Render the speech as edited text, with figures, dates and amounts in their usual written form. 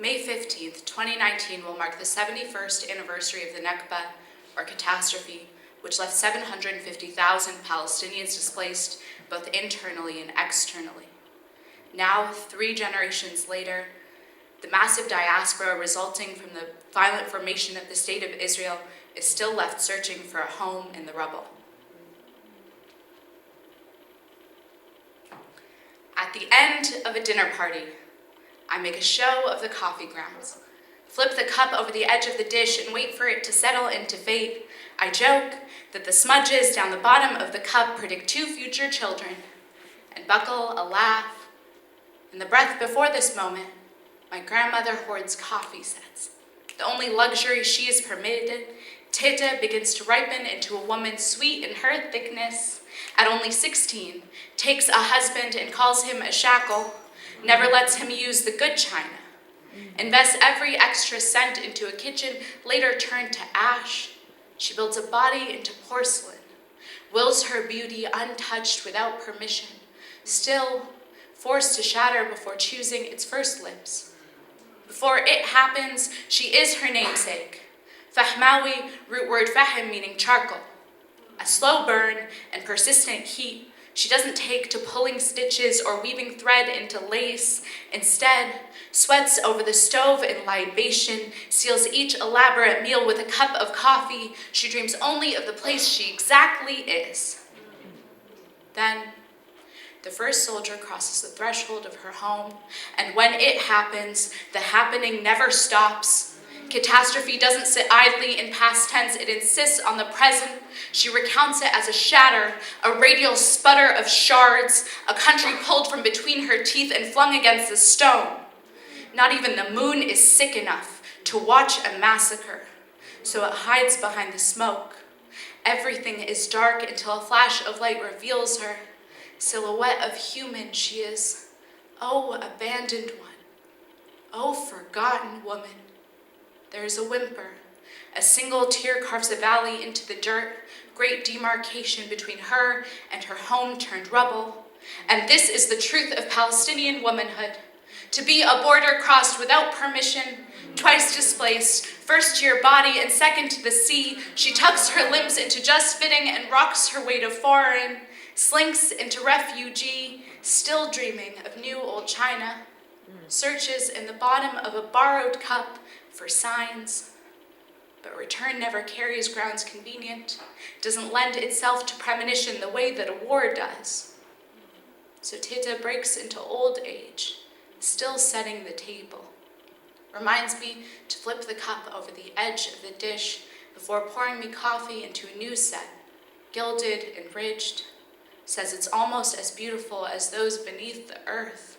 May 15th, 2019 will mark the 71st anniversary of the Nakba, or catastrophe, which left 750,000 Palestinians displaced both internally and externally. Now, 3 generations later, the massive diaspora resulting from the violent formation of the State of Israel is still left searching for a home in the rubble. At the end of a dinner party, I make a show of the coffee grounds, flip the cup over the edge of the dish and wait for it to settle into fate. I joke that the smudges down the bottom of the cup predict 2 future children, and buckle a laugh. In the breath before this moment, my grandmother hoards coffee sets. The only luxury she is permitted, Teta begins to ripen into a woman sweet in her thickness. At only 16, takes a husband and calls him a shackle, never lets him use the good china, invests every extra cent into a kitchen later turned to ash. She builds a body into porcelain, wills her beauty untouched without permission, still forced to shatter before choosing its first lips. Before it happens, she is her namesake. Fahmawi, root word fahm meaning charcoal. A slow burn and persistent heat she doesn't take to pulling stitches or weaving thread into lace. Instead, sweats over the stove in libation, seals each elaborate meal with a cup of coffee. She dreams only of the place she exactly is. Then, the first soldier crosses the threshold of her home, and when it happens, the happening never stops. Catastrophe doesn't sit idly in past tense, it insists on the present. She recounts it as a shatter, a radial sputter of shards, a country pulled from between her teeth and flung against the stone. Not even the moon is sick enough to watch a massacre, so it hides behind the smoke. Everything is dark until a flash of light reveals her. Silhouette of human she is. Oh, abandoned one. Oh, forgotten woman. There is a whimper. A single tear carves a valley into the dirt, great demarcation between her and her home turned rubble. And this is the truth of Palestinian womanhood. To be a border crossed without permission, twice displaced, first to your body and second to the sea, she tucks her limbs into just fitting and rocks her way to foreign, slinks into refugee, still dreaming of new old China, searches in the bottom of a borrowed cup for signs, but return never carries grounds convenient, doesn't lend itself to premonition the way that a war does. So Tita breaks into old age, still setting the table. Reminds me to flip the cup over the edge of the dish before pouring me coffee into a new set, gilded and ridged. Says it's almost as beautiful as those beneath the earth.